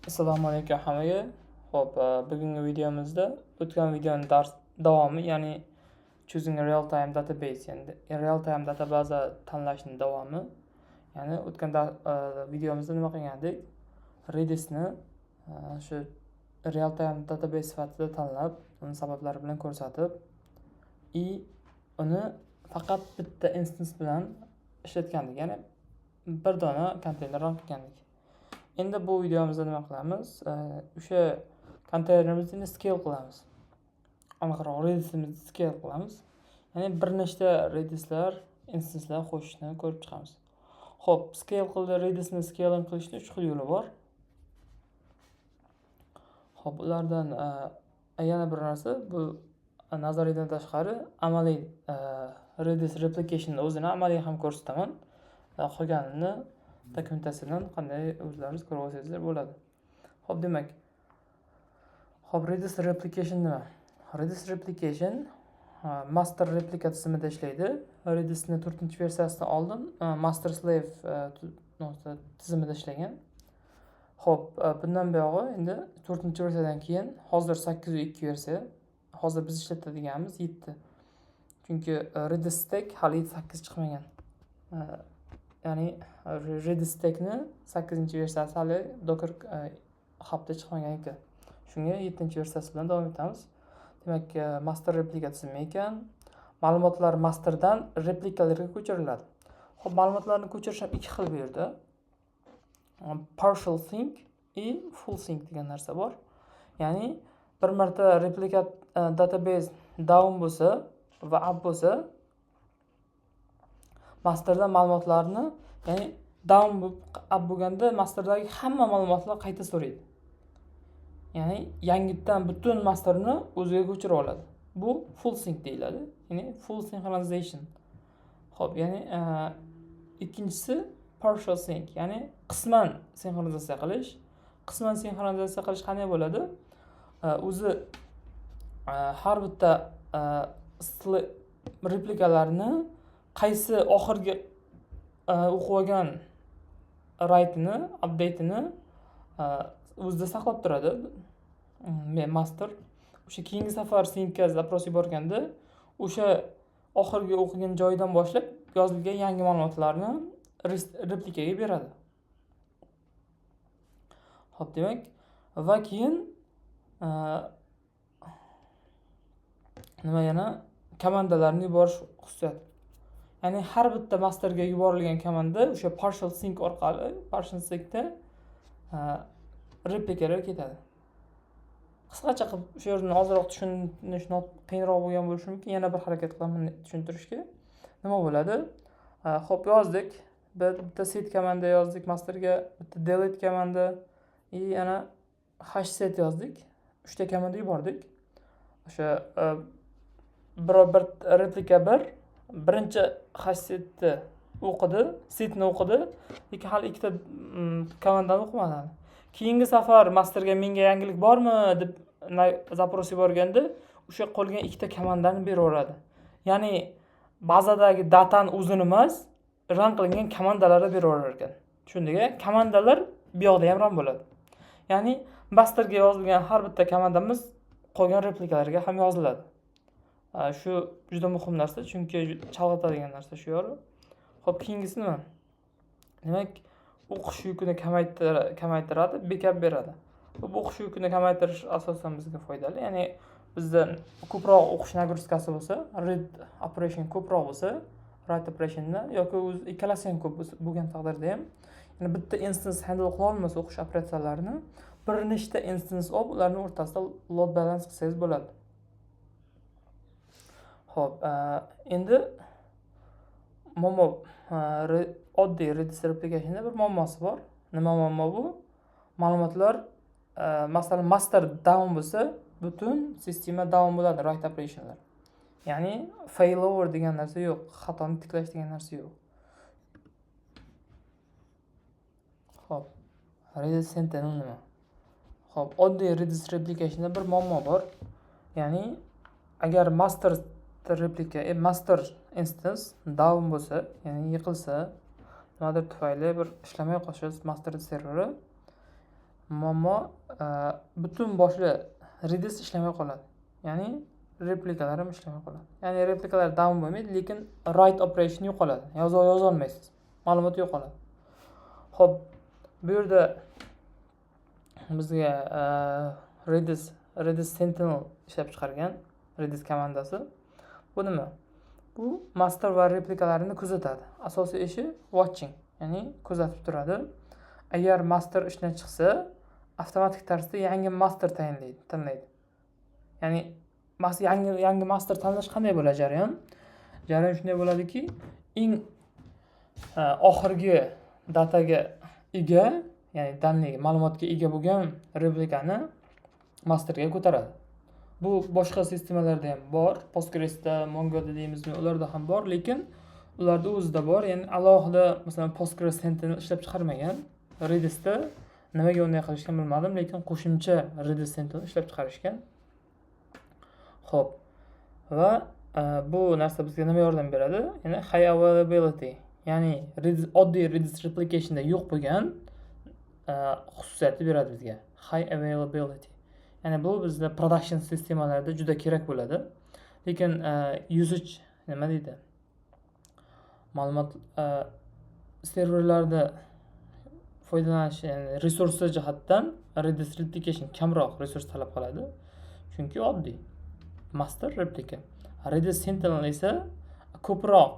Assalomu alaykum hammaga. Xo'p, bugungi videomizda o'tgan videoning davomi, ya'ni choosing a real time database, ya'ni real time database tanlashning davomi. Ya'ni o'tgan videomizda nima qilgandik? Redisni shu real time database sifatida tanlab, uni sabablari bilan ko'rsatib, uni faqat bitta instance bilan ishlatgandik, ya'ni bir dona konteyner run qilgandik. Endi bu videomizda nima qilamiz? O'sha konteynerimizni scale qilamiz. Aniqroq Redis'imizni scale qilamiz. Ya'ni bir nechta Redis'lar, instance'lar qo'shishni ko'rib chiqamiz. Xo'p, scale qildi Redis'ni scaling qilishning 3 xil yo'li bor. Xo'p, ulardan yana bir narsa, bu nazariydan tashqari amaliy Redis replication o'zini amaliy ham ko'rsataman. Qolganini dokumentatsiyadan qanday o'zlaringiz ko'rib olsangizlar bo'ladi. Xo'p, demak. Xo'p, Redis replication nima? Redis replication master replika tizimida ishlaydi. Redisning 4-versiyasidan oldin master slave tizimida ishlagan. Xo'p, bundan buyog'i endi 4-versiyadan keyin hozir 8.2 versiya. Hozir biz ishlatadiganimiz 7. Chunki Redis stack hali 8 chiqmagan. Ya'ni Redis stackni 8-versiyasi hali Docker hubda chiqmagan ekan. Shunga 7-versiyasi bilan davom etamiz. Demak, master replika tizimi ekan. Ma'lumotlar masterdan replikalarga ko'chiriladi. Xo'p, ma'lumotlarni ko'chirish ham ikki xil bu yerda. Partial sync va full sync degan narsa bor. Ya'ni bir marta replika database down bo'lsa va up bo'lsa, masterdan ma'lumotlarni, ya'ni down up bo'lganda masterdagi hamma ma'lumotlar qayta so'raydi. Ya'ni yangitdan butun masterni o'ziga ko'chirib oladi. Bu full sync deyiladi. Ya'ni full synchronization. Xo'p, ya'ni ikkinchisi partial sync, ya'ni qisman sinxronizatsiya qilish. Qisman sinxronizatsiya qilish qanday bo'ladi? O'zi har bitta replikalarni qaysi oxirgi o'qib olgan write'ini, update'ini o'zida saqlab turadi. Master o'sha keyingi safar syncga zaпрос yuborganda o'sha oxirgi o'qigan joyidan boshlab yozilgan yangi ma'lumotlarni replikaga beradi. Xo'p, demak, va keyin nima yana komandalarni yuborish xususiyati. Ya'ni har bitta masterga yuborilgan komanda o'sha partial sync orqali, partial syncda replikaga ketadi. Qisqacha qilib shu yerni ozroq tushunish qiyinroq bo'lgan bo'lishi mumkin. Yana bir harakat qilaman tushuntirishga. Nima bo'ladi? Xo'p, yozdik. Bitta set komanda yozdik masterga, bitta delete komanda, yana hash set yozdik. 3 ta komanda yubordik. O'sha bir replika birinchi hash setni o'qidi, setni o'qidi, lekin hali ikkita komandani o'qimadi. Keyingi safar masterga menga yangilik bormi deb zaпрос yuborganda o'sha qolgan ikkita komandani beraveradi. Ya'ni bazadagi datani o'zini emas, run qilingan komandalarni beraverar ekan. Tushundingmi? Komandalar bu yoqda ham run bo'ladi. Ya'ni masterga yozilgan har bitta komandamiz qolgan replikalarga ham yoziladi. Shu juda muhim narsa, chunki chalg'itadigan narsa shu yor. Xo'p, keyingisi nima? Demak, o'qish yukini kamaytiradi, backup beradi. Bu o'qish yukini kamaytirish asosan bizga foydali. Ya'ni bizda ko'proq o'qish nagruzkasi bo'lsa, read operation ko'proq bo'lsa, write operationdan yoki o'z ikkalasi ham ko'p bo'lgan taqdirda ham, ya'ni bitta instance handle qila olmasa o'qish operatsiyalarini bir nechta instance olib, ularning o'rtasida load balance qilsangiz bo'ladi. Xo'p, endi oddiy Redis replicationda bir muammosi bor. Nima muammo bu? Ma'lumotlar masalan master down bo'lsa, butun sistema down bo'ladi, write operationlar. Ya'ni failover degan narsa yo'q, xatoni tiklash degan narsa yo'q. Xo'p, Redis Sentinel nima? Xo'p, oddiy Redis replicationda bir muammo bor. Ya'ni agar master instance down bo'lsa, ya'ni yiqilsa, nimadir tufayli bir ishlamay qolsa master serveri, muammo butun boshli Redis ishlamay qoladi. Ya'ni replikalar ham ishlamay qoladi. Ya'ni replikalar down bo'lmaydi, lekin write operation yo'qoladi. Yozolmaysiz. Ma'lumot yo'qoladi. Xo'p, bu yerda bizga Redis Sentinel ishlab chiqargan Redis komandasi. Bu nima? Bu master va replikalarini kuzatadi. Asosiy ishi watching, ya'ni kuzatib turadi. Agar master ishdan chiqsa, avtomatik tarzda yangi master tanlaydi. Ya'ni yangi master tanlash qanday bo'ladi jarayon? Jarayon shunday bo'ladiki, eng oxirgi dataga ega, ya'ni danliga, ma'lumotga ega bo'lgan replikani masterga ko'taradi. Bu boshqa sistemalarda ham bor, Postgresda, Mongoda deymizmi, ularda ham bor, lekin ularda o'zida bor. Ya'ni alohida, masalan, Postgres Sentinel ishlab chiqarmagan. Redisda nimaga unday qilishgan bilmadim, lekin qo'shimcha Redis Sentinel ishlab chiqarishgan. Xo'p. Va bu narsa bizga nima yordam beradi? Ya'ni high availability, ya'ni oddiy Redis replicationda yo'q bo'lgan xususiyatni beradi bizga. High availability. Ya'ni bu bizda production sistemalarda juda kerak bo'ladi. Lekin usage nima deydi? Ma'lumot serverlarda foydalanish, ya'ni resurslar jihatdan Redis replication kamroq resurs talab qiladi. Chunki oddiy master replika. Redis Sentinel esa ko'proq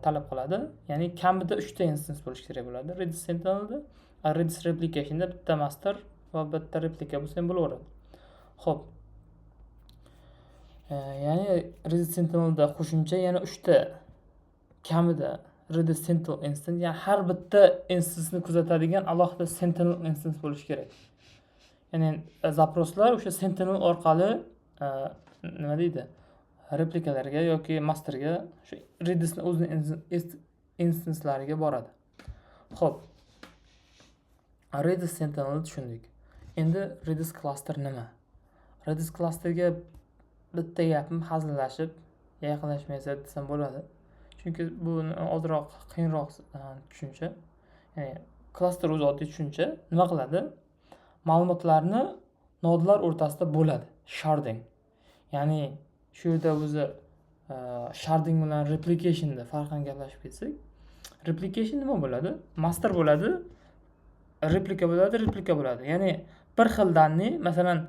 talab qiladi. Ya'ni kamida 3 ta instance bo'lishi kerak bo'ladi. Redis Sentinelda, Redis replicationda bitta master va bitta replika bo'lsa ham bo'laveradi. Xo'p. Ya'ni Redis Sentinelda qo'shimcha yana 3 ta kamida Redis Sentinel instance, ya'ni har bitta instance'ni kuzatadigan alohida Sentinel instance bo'lishi kerak. Ya'ni zaproslar o'sha Sentinel orqali nima deydi? Replikalarga yoki masterga, shu Redisning o'zining instancelariga boradi. Xo'p. Redis Sentinelni tushundik. Endi Redis cluster nima? Redis clusterga bitta gapim hazillashib, yaqinlashmaysa desam bo'ladi. Chunki bu ozroq qiyinroq tushuncha. Ya'ni cluster o'zi oddiy tushuncha. Nima qiladi? Ma'lumotlarni nodlar o'rtasida bo'ladi. Sharding. Ya'ni shu yerda o'zi sharding bilan replicationda farqini gaplashib ketsak, replication nima bo'ladi? Master bo'ladi, replika bo'ladi. Ya'ni bir xil danni, masalan,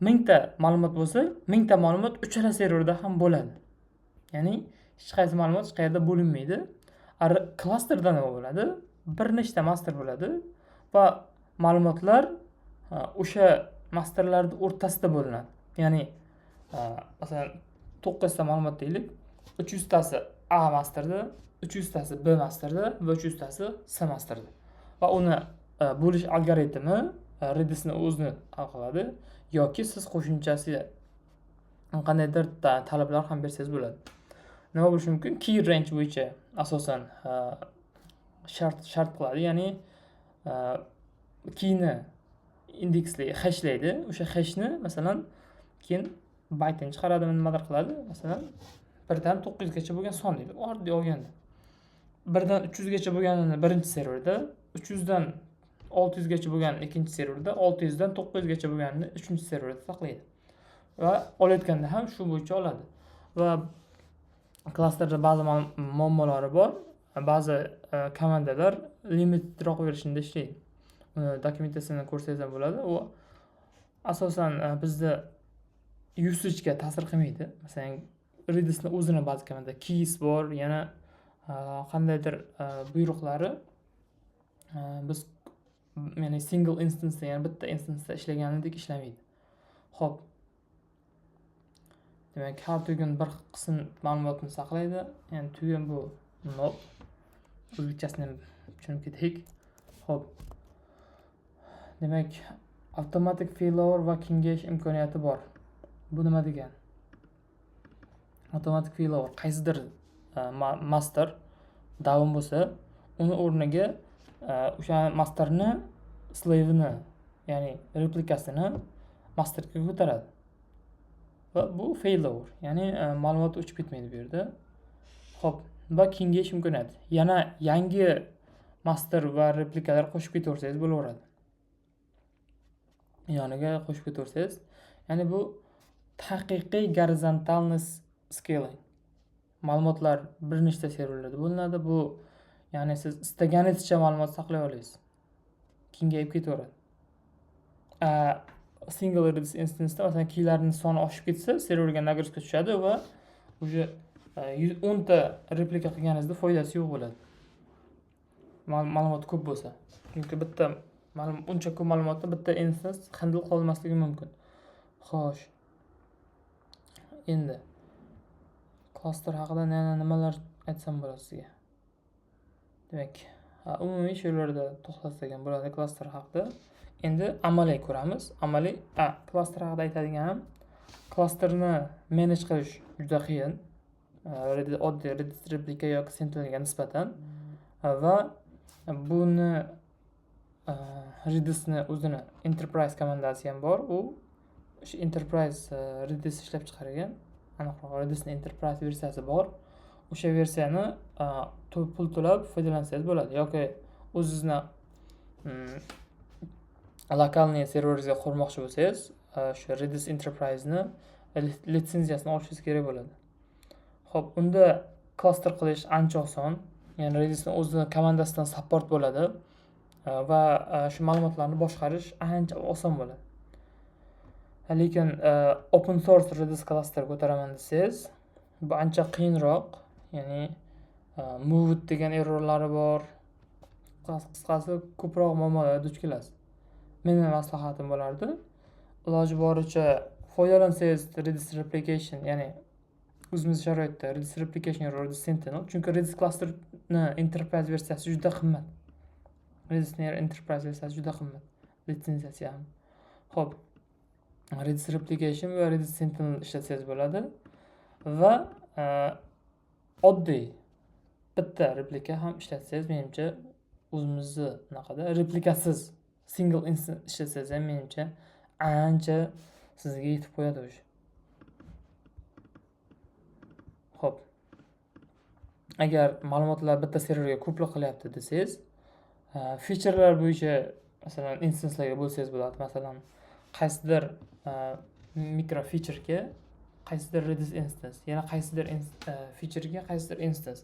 1000 ta ma'lumot bo'lsa, 1000 ta ma'lumot uchala serverda ham bo'ladi. Ya'ni hech qaysi ma'lumot hech qayerda bo'linmaydi. Clusterda nima bo'ladi? Bir nechta master bo'ladi va ma'lumotlar o'sha masterlarning o'rtasida bo'linadi. Ya'ni masalan 9 ta ma'lumot deylik, 300 tasi A masterda, 300 tasi B masterda va 300 tasi C masterda. Va uni bo'lish algoritmi Redisni o'zini hal qiladi yoki siz qo'shimchasi qandaydir talablar ham bersangiz bo'ladi. Nima bo'lishi mumkin? Key range bo'yicha asosan shart qiladi, ya'ni keyni indekslaydi, hashlaydi. O'sha hashni masalan keyin baytini chiqaradimi, nimadir qiladi. Masalan 1 dan 900 gacha bo'lgan son deydi. Oddiy olganda 1 dan 300 gacha bo'lganini birinchi serverda, 300 dan 600 gacha bo'lganini ikkinchi serverda, 600 dan 900 gacha bo'lganini uchinchi serverda saqlaydi. Va olayotganda ham shu bo'yicha oladi. Va klasterda ba'zi muammolari bor. Ba'zi komandalar limitroq versionda ishlaydi. Uni dokumentatsiyani ko'rsangiz ham bo'ladi. U asosan bizda usage ga ta'sir qilmaydi. Masalan, Redisning o'zining ba'zi komanda keys bor, yana qandaydir buyruqlari biz ya'ni single instance, ya'ni bitta instance'da ishlaganidek ishlamaydi. Xo'p. Demak, har tugun bir qism ma'lumotni saqlaydi. Ya'ni tugun bu node. O'zbekchasini ham tushunib ketdik. Xo'p. Demak, automatic failover va kengayish imkoniyati bor. Bu nima degani? Automatic failover qaysidir master down bo'lsa, uni o'rniga o'sha masterni slave'ini, ya'ni replikasini masterga ko'taradi. Va bu failover, ya'ni ma'lumot o'chib ketmaydi bu yerda. Xo'p, va kengayish imkoniyati. Yana yangi master va replikalar qo'shib ketaversangiz bo'laveradi. yoniga qo'shib ketaversangiz, ya'ni bu haqiqiy gorizontalniy scaling. Ma'lumotlar bir nechta serverlarda bo'linadi. Bu ya'ni siz istaganingizcha ma'lumot saqlay olasiz. Kengayib ketaveradi. Single Redis instance'da masalan keylarning soni oshib ketsa, serverga nagruzka tushadi va уже 10 ta replika qilganingizda foydasi yo'q bo'ladi. Ma'lumot ko'p bo'lsa. Chunki bitta uncha ko'p ma'lumotni bitta instance handle qila olmasligi mumkin. Xo'sh. Endi cluster haqida nimalar aytsam bo'ladi sizga? Demak, umumiy shularda to'xtalsak bo'ladi cluster haqida. Endi amaliy ko'ramiz. Amaliy cluster haqida aytadiganim, clusterni manage qilish juda qiyin. Oddiy Redis replika yoki Sentinelga nisbatan va buni Redisni o'zini enterprise komandasi ham bor. U o'sha enterprise Redis ishlab chiqargan. Aniqroq Redisning enterprise versiyasi bor. O'sha versiyani pul to'lab foydalansangiz bo'ladi yoki o'zingizni lokalniy serveringizga qurmoqchi bo'lsangiz, shu Redis Enterprise'ni litsenziyasini olishingiz kerak bo'ladi. Xo'p, unda cluster qilish ancha oson. Ya'ni Redisning o'zi komandasidan support bo'ladi va shu ma'lumotlarni boshqarish ancha oson bo'ladi. Lekin open source Redis cluster ko'taraman desangiz, bu ancha qiyinroq. Ya'ni move degan errorlari bor. Qisqasi ko'proq muammolarga duch kelasiz. Mening maslahatim bo'lardi, iloji boricha foydalansangiz Redis replication, ya'ni o'zimiz sharoitda Redis replication yoki Redis Sentinel, chunki Redis clusterni enterprise versiyasi juda qimmat. Redisning enterprise versiyasi juda qimmat. Litsenziyasi ham. Xo'p, Redis replication va Redis Sentinel ishlatsangiz bo'ladi va oddiy bitta replika ham ishlatsangiz, menimcha o'zimizni naqada replikasiz single instance ishlatsangiz ham menimcha ancha sizga yetib qo'yadi o'sha. Xo'p. Agar ma'lumotlar bitta serverga ko'plik qilyapti desangiz, featurelar bo'yicha masalan instancelarga bo'lsangiz bo'ladi. Masalan, qaysidir mikro featurega qaysidir Redis instance, yana qaysidir featurega qaysidir instance.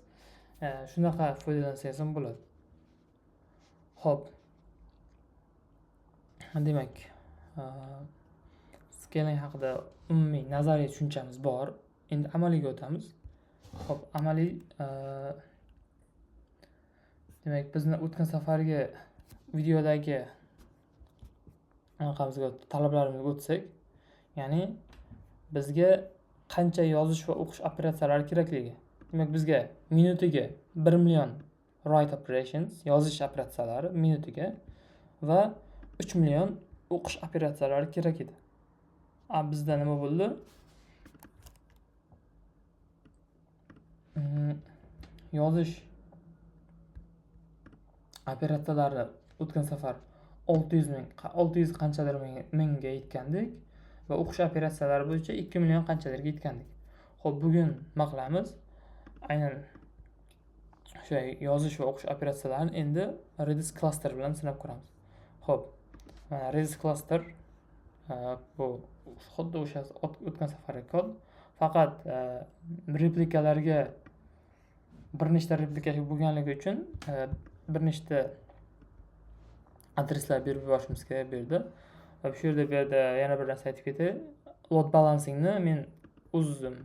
Shunaqa foydalansangiz ham bo'ladi. Xo'p. Demak, scaling haqida umumiy nazariy tushunchamiz bor. Endi amaliyga o'tamiz. Xo'p, amaliy demak, bizni o'tgan safargi videodagi anaqamizga talablarimizga o'tsak, ya'ni bizga qancha yozish va o'qish operatsiyalari kerakligi. Demak, bizga minutiga 1 million write operations, yozish operatsiyalari minutiga va 3 million o'qish operatsiyalari kerak edi. Bizda nima bo'ldi? Yozish operatsiyalari o'tgan safar 600 qanchadir mingga yetgandik va o'qish operatsiyalari bo'yicha 2 million qanchadirga yetgandik. Xo'p, bugun nima qilamiz? Aynan o'sha yozish va o'qish operatsiyalarini endi Redis cluster bilan sinab ko'ramiz. Xo'p, Redis cluster bu xuddi o'sha o'tgan safargi kod, faqat replikalarga bir nechta replika bo'lganligi uchun bir nechta adreslar berib yuborishimiz kerak bu yerda. Va shu yerda yana bir narsa aytib ketay. Load balancingni men o'zim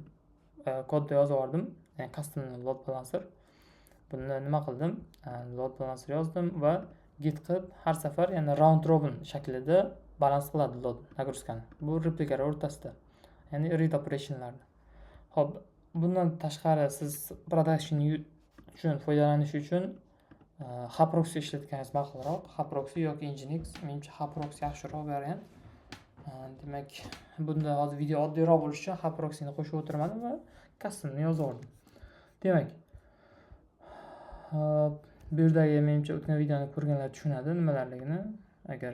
kodda yozib oldim. Ya'ni custom load balancer. Buni nima qildim? Load balancer yozdim va git qilib har safar yana round robin shaklida balans qiladi load nagruzkani. Bu replikalar o'rtasida. Ya'ni read operationlarni. Xo'p, bundan tashqari siz production uchun foydalanish uchun Haproxy ishlatganingiz ma'qulroq. Haproxy yoki Nginx, menimcha Haproxy yaxshiroq variant. Demak, bunda hozir video oddiyroq bo'lish uchun Haproxyni qo'shib o'tirmadim va customni yozib oldim. Demak, bu yerdagi menimcha o'tgan videoni ko'rganlar tushunadi nimalarligini. Agar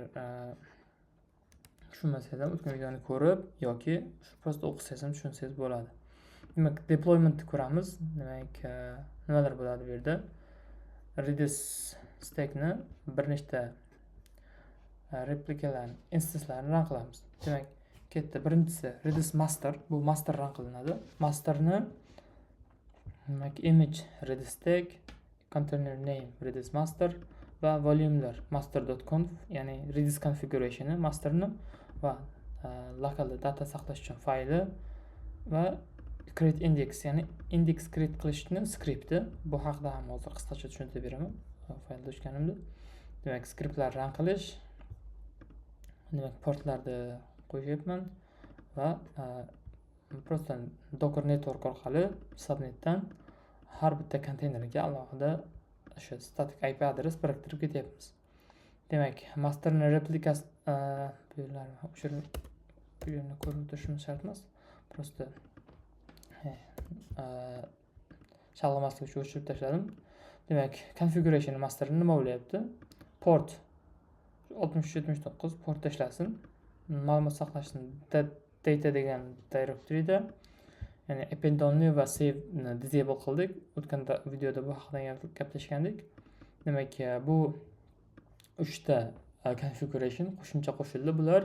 tushunmasangiz ham o'tgan videoni ko'rib yoki prosta o'qisangiz ham tushunsangiz bo'ladi. Demak, deploymentni ko'ramiz. Demak, nimalar bo'ladi bu yerda? Redis stackni bir nechta replikalarni instanslarni run qilamiz. Demak, ketdi. Birinchisi redis master. Bu master run qilinadi. Masterni demak image redis tag, container name redis master va volumelar master.conf, ya'ni redis configurationi masterni va lokalda data saqlash uchun fayli va create index, ya'ni index create qilishni skripti. Bu haqida ham hozir qisqacha tushuntirib beraman faylda tushganimda. Demak, skriptlar run qilish, demak portlarni qo'yibman va просто docker network orqali subnetdan har bitta konteynerga alohida o'sha static IP adres biriktirib ketyapmiz. Demak, masterni replikasi bu yerni ko'rib o'tirishimiz shart emas. Просто chalg'imaslik uchun o'chirib tashladim. Demak, configuration masterni nima bo'lyapti? Port 6379 port tashlasin. Ma'lumot saqlashni data degan directoryda, ya'ni append only va save ni disable qildik. O'tgan videoda bu haqida gaplashgandik. Demak, bu 3 ta configuration qo'shimcha qo'shildi. Bular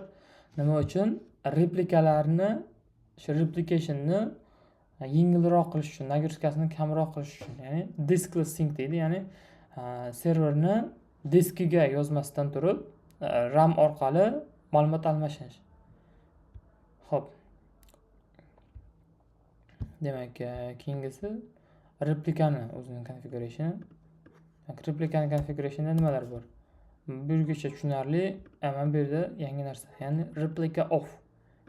nima uchun? Replikalarni, shu replicationni yengilroq qilish uchun, nagruskasini kamroq qilish uchun, ya'ni diskless sync deydi, ya'ni serverni diskiga yozmasdan turib RAM orqali ma'lumot almashish. Xo'p. Demak, keyingisi replikani o'zining configurationi. Replikani configurationida nimalar bor? Bu yergacha tushunarli, mana bu yerda yangi narsa, ya'ni replika off.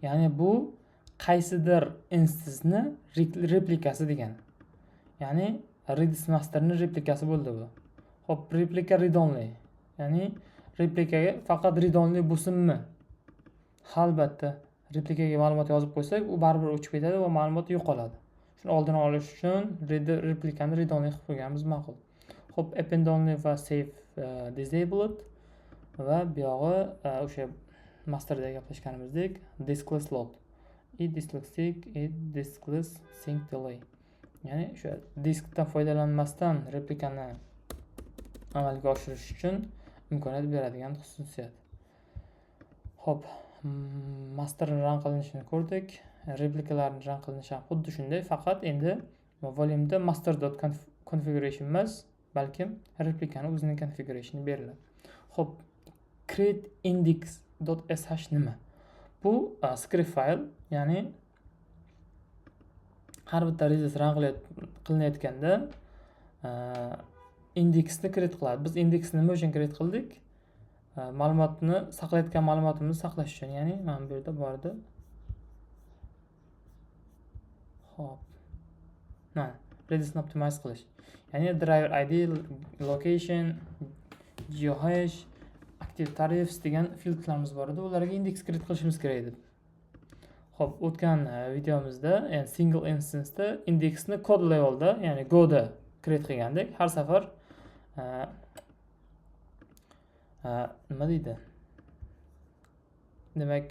Ya'ni bu qaysidir instansni replikasi degani. Ya'ni redis masterning replikasi bo'ldi bu. Xo'p, replika read only. Ya'ni replikaga faqat read only bo'lsinmi? Albatta, replikaga ma'lumot yozib qo'ysak, u baribir o'chib ketadi va ma'lumot yo'qoladi. Shuni oldini olish uchun replikani read only qilib qo'yganimiz ma'qul. Xo'p, append only va save disabled va bu yog'i o'sha masterda gaplashganimizdek diskless load, diskless sync delay. Ya'ni o'sha diskdan foydalanmasdan replikani amalga oshirish uchun imkoniyat beradigan xususiyat. Xo'p, masterni run qilinishini ko'rdik. Replikalarni run qilinishi ham xuddi shunday, faqat endi volume'da master.configuration emas, balkim replikani o'zining configurationi beriladi. Xo'p, create index.sh nima? Bu script file, ya'ni har bitta redis run qilinayotganda indeksni create qiladi. Biz indeksni nima uchun create qildik? Ma'lumotni saqlayotgan ma'lumotimizni saqlash uchun, ya'ni mana bu yerda bor edi. Xo'p. Redisni optimize qilish. Ya'ni driver ID, location, geohash, active tariffs degan filtrlarimiz bor edi. Ularga indeks create qilishimiz kerak edi. Xo'p, o'tgan videomizda, ya'ni single instance'da indeksni code levelda, ya'ni Go da create qilgandik. Har safar nima deydi? Demak,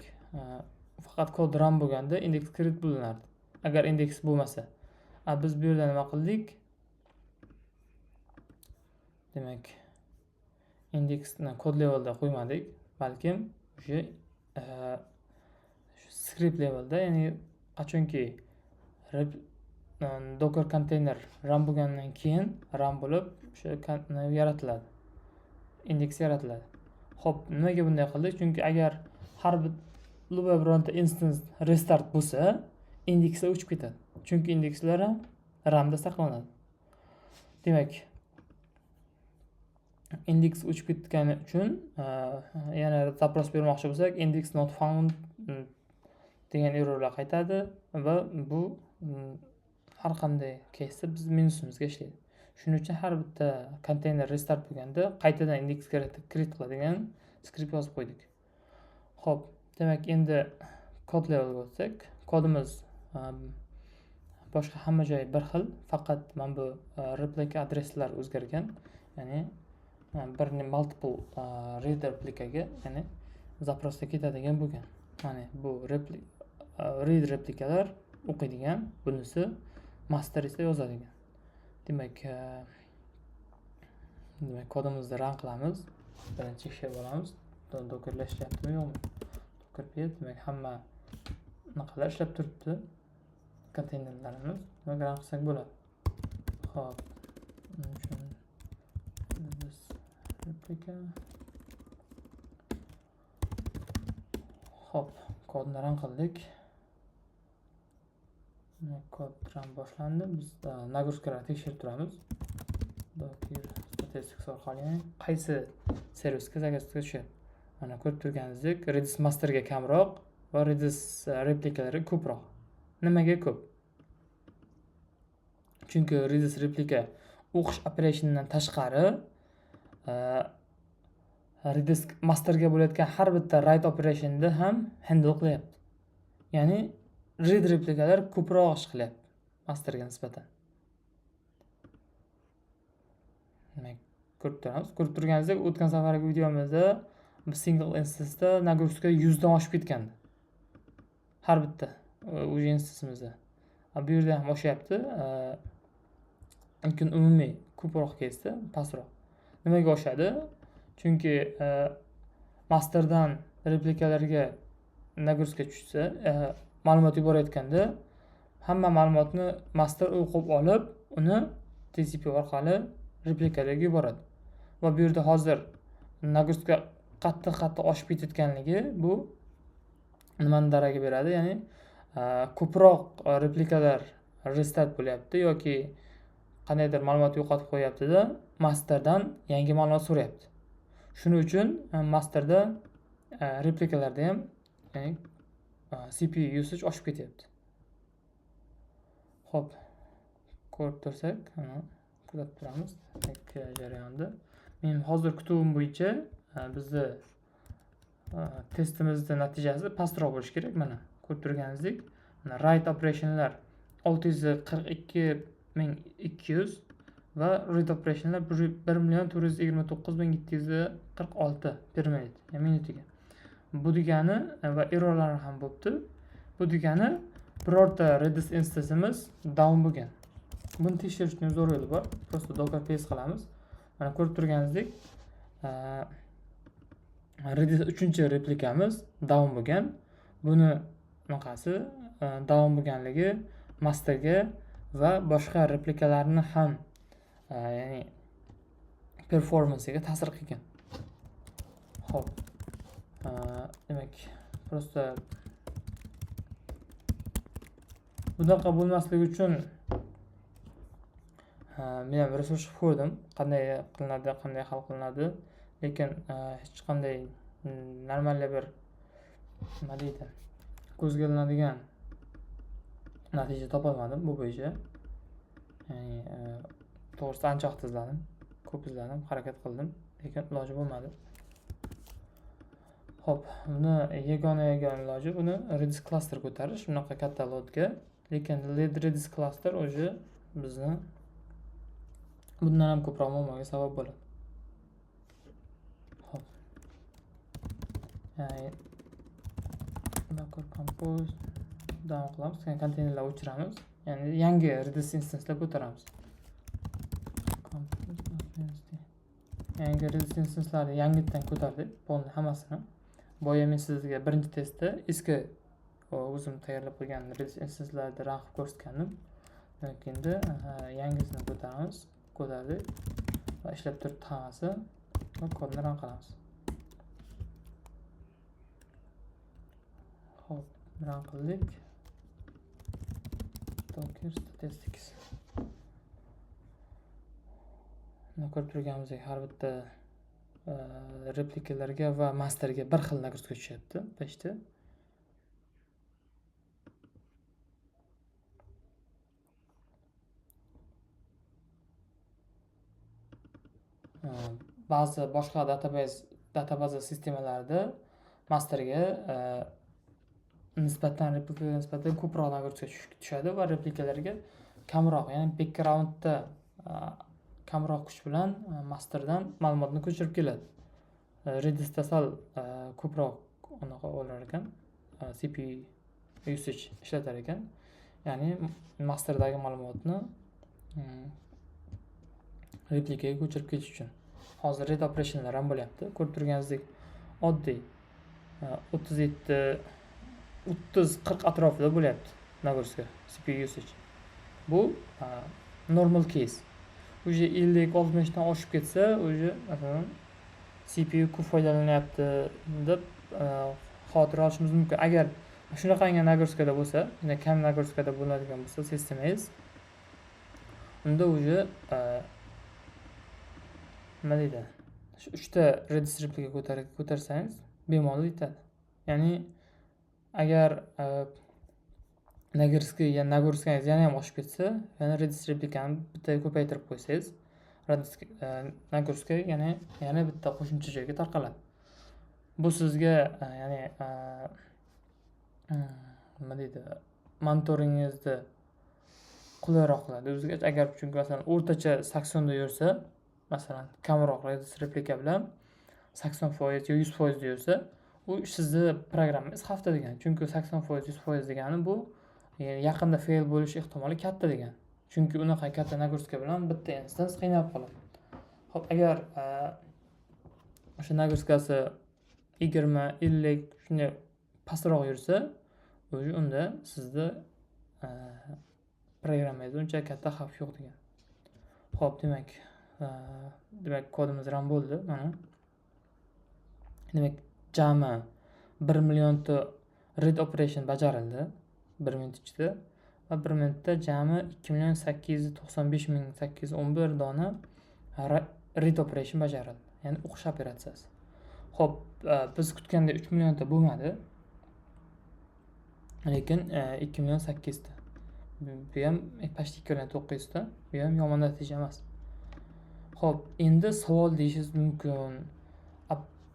faqat kod run bo'lganda indeks create bo'linardi. Agar indeks bo'lmasa, biz bu yerda nima qildik? Demak, indeksni kod levelda qo'ymadik, balkim o'sha script levelda, ya'ni qachonki docker container run bo'lgandan keyin run bo'lib o'sha yaratiladi. Indeks yaratiladi. Xo'p, nimaga bunday qildik? Chunki agar har bironta instance restart bo'lsa, indekslar o'chib ketadi. Chunki indekslar ham RAM da saqlanadi. Demak, indeks o'chib ketgani uchun yana zaпрос bermoqchi bo'lsak, index not found degan errorlar qaytadi va bu har qanday case'da biz minusimizga ishlaydi. Shuning uchun har bitta konteyner restart bo'lganda qaytadan indeks create qiladigan skript yozib qo'ydik. Xo'p, demak endi kod levelga o'tsak, kodimiz boshqa hamma joyi bir xil, faqat mana bu replika adreslar o'zgargan, ya'ni bir multiple read replikaga, ya'ni zaprosga ketadigan bo'lgan. Mana bu read replikalar o'qiydigan, bunisi master esa yozadigan. Demak, kodimizni run qilamiz. Birinchi ishga boramiz. Dockerlar ishlayaptimi yo'qmi? Docker pet demak hamma bunaqalar ishlab turibdi. Konteynerlarimiz va run qilsak bo'ladi. Xo'p. Biz replika. Xo'p, kodni run qildik. Kod run boshlandi. Biz nagruskalarni tekshirib turamiz. Docker statistics orqali qaysi servisga zagruzka tushyapti. Mana ko'rib turganingizdek, Redis masterga kamroq va Redis replikalari ko'proq. Nimaga ko'p? Chunki Redis replika o'qish operationdan tashqari Redis masterga bo'layotgan har bitta write operationni ham handle qilyapti. Ya'ni read replikalar ko'proq ish qilyapti masterga nisbatan. Ko'rib turganingizdek, o'tgan safargi videomizda biz single instanceda nagruska 100 dan oshib ketgandi. Har bitta o'sha instancemizda. Bu yerda ham oshyapti. Lekin umumiy ko'proq kesdi, pastroq. Nimaga oshadi? Chunki masterdan replikalarga nagruska tushsa, ma'lumot yuborayotganda hamma ma'lumotni master o'qib olib, uni TCP orqali replikalarga yuboradi. Va bu yerda hozir nagruska qattiq oshib ketayotganligi bu nimani daraga beradi? Ya'ni ko'proq replikalar restart bo'lyapti yoki qandaydir ma'lumot yo'qotib qo'yapti-da, masterdan yangi ma'lumot so'rayapti. Shuning uchun masterda replikalarda ham, ya'ni CPU usage oshib ketyapti. Xo'p, ko'rib tursak, kuzatib turamiz jarayonni. Men hozir kutuvim bo'yicha bizni testimizning natijasi pastroq bo'lishi kerak. Mana ko'rib turganingizdek, write operationlar 642.200 va read operationlar 1,429,746 per minut, ya'ni minutiga. Bu degani va errorlar ham bo'libdi. Bu degani birorta Redis instansimiz down bo'lgan. Buni tekshirishning zo'r yo'li bor. Prosta docker paste qilamiz. Mana ko'rib turganingizdek, Redis 3-replikamiz down bo'lgan. Buni bunaqasi down bo'lganligi masterga va boshqa replikalarni ham ya'ni performansiga ta'sir qilgan. Xo'p. Demak, prosta bunaqa bo'lmasligi uchun men ham research ko'rdim, qanday qilinadi, qanday hal qilinadi, lekin hech qanday normal bir nima deydi, ko'zga ilinadigan natija topolmadim bu bo'yicha. Ya'ni to'g'risi ancha vaqt izladim, ko'p izladim, harakat qildim, lekin iloji bo'lmadi. Xo'p, buni yagona iloji buni Redis cluster ko'tarish, bunaqa katta loadga, lekin Redis cluster o'zi bizni bundan ham ko'proq muammoga sabab bo'ladi. Xo'p. Ya'ni docker compose davom qilamiz, konteynerlar o'chiramiz. Ya'ni yangi Redis instancelar ko'taramiz. Yangi Redis instancelarni yangitdan ko'tardik, bo'ldi hammasini. Boya men sizga birinchi testda eski o'zim tayyorlab qo'ygan Redis instancelarni run qilib ko'rsatgandim. Endi yangisini ko'tardik va ishlab turibdi hammasi va kodni run qilamiz. Xo'p, run qildik. Docker statistics. Ko'rib turganimizdek, har bitta replikalarga va masterga bir xil nagruska tushyapti, peshti. Ba'zi boshqa database sistemalarida masterga nisbatan replikaga nisbatan ko'proq nagruska tushadi va replikalarga kamroq, ya'ni backgroundda kamroq kuch bilan masterdan ma'lumotni ko'chirib keladi. Redisda sal ko'proq unaqa bo'lar ekan, CPU usage ishlatar ekan. Ya'ni masterdagi ma'lumotni replikaga ko'chirib ketish uchun. Hozir read operationlar ham bo'lyapti. Ko'rib turganingizdek, oddiy 30-40 atrofida bo'lyapti nagruska CPU usage. Bu normal case. Уже 50-60 dan oshib ketsa, уже masalan CPU ko'p foydalanyapti deb xavotir olishimiz mumkin. Agar shunaqangi nagruskada bo'lsa, yana kam nagruskada bo'ladigan bo'lsa sistemangiz, unda уже nima deydi? Shu 3 ta Redis replika ko'tarsangiz bemalol yetadi. Ya'ni agar nagruskaniz yana ham oshib ketsa, yana Redis replikani bitta ko'paytirib qo'ysangiz, nagruska yana bitta qo'shimcha joyga tarqaladi. Bu sizga ya'ni nima deydi? Monitoringingizni qulayroq qiladi. O'ziga agar chunki masalan o'rtacha 80 da yursa, masalan kamroq Redis replika bilan 80% yo 100% yursa, u sizni programmangiz xavfda degani. Chunki 80% 100% degani bu yaqinda fail bo'lish ehtimoli katta degani. Chunki unaqa katta nagruska bilan bitta instans qiynalib qoladi. Xo'p, agar o'sha nagruskasi 20-50 shunday pastroq yursa, unda sizni programmangizda uncha katta xavf yo'q degan. Xo'p, demak kodimiz run bo'ldi. Mana. Demak, jami 1 millionta read operation bajarildi 1 minut ichida va 1 minutda jami 2,895,811 dona read operation bajarildi. Ya'ni o'qish operatsiyasi. Xo'p, biz kutgandek 3 millionta bo'lmadi. Lekin 2,8 ta. Bu ham почти 2,9 ta. Bu ham yomon natija emas. Xo'p, endi savol deyishingiz mumkin.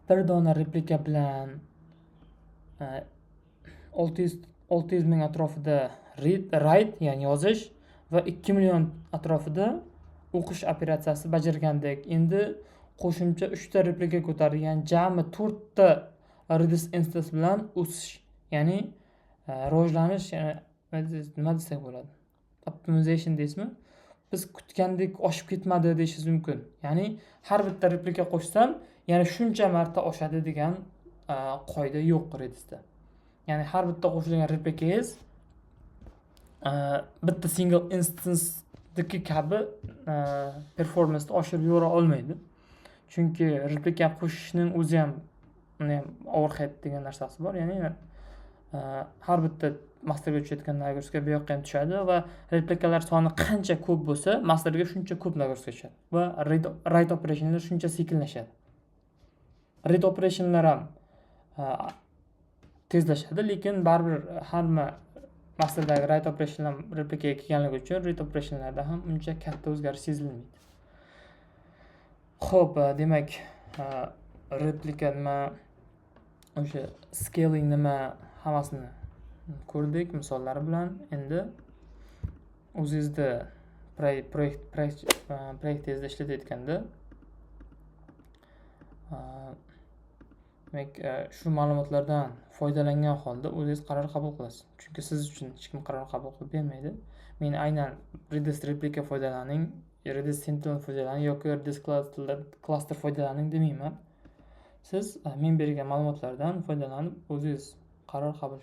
Bir dona replika bilan 600 ming atrofida write, ya'ni yozish va 2 million atrofida o'qish operatsiyasi bajargandek, endi qo'shimcha 3 ta replika ko'targan jami 4 ta Redis instance bilan o'sish, ya'ni rivojlanish, nima desak bo'ladi? Optimization deysizmi? Biz kutgandek oshib ketmadi deyishingiz mumkin. Ya'ni har bitta replika qo'shsam, yana shuncha marta oshadi degan qoida yo'q Redisda. Ya'ni har bitta qo'shilgan replikangiz bitta single instance'dagi kabi performance oshirib yubora olmaydi. Chunki replika qo'shishning o'zi ham overhead degan narsasi bor. Ya'ni har bitta masterga tushayotgan nagruska bu yoqqa ham tushadi va replikalar soni qancha ko'p bo'lsa, masterga shuncha ko'p nagruska tushadi va write operationlar shuncha sekinlashadi. Read operationlar ham tezlashadi, lekin baribir hamma masterdagi write operationlar replikaga kelganligi uchun read operationlarda ham uncha katta o'zgarish sezilmaydi. Xo'p, demak, replika nima, o'sha scaling nima, hammasini ko'rdik misollari bilan. Endi o'zingizda proyektingizda ishlatayotganda demak, shu ma'lumotlardan foydalangan holda o'zingiz qaror qabul qilasiz. Chunki siz uchun hech kim qaror qabul qilib bermaydi. Men aynan Redis replika foydalaning, Redis Sentinel foydalaning yoki Redis cluster foydalaning demayman. Siz men bergan ma'lumotlardan foydalanib o'zingiz qaror qabul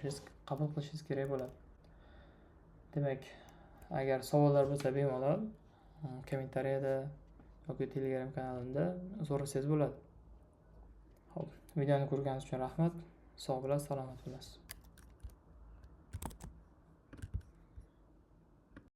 qilishingiz kerak bo'ladi. Demak, agar savollar bo'lsa bemalol kommentariyada yoki Telegram kanalimda so'rasangiz bo'ladi. Xo'p, videoni ko'rganingiz uchun rahmat. Sog' bo'lasiz, salomat bo'lasiz.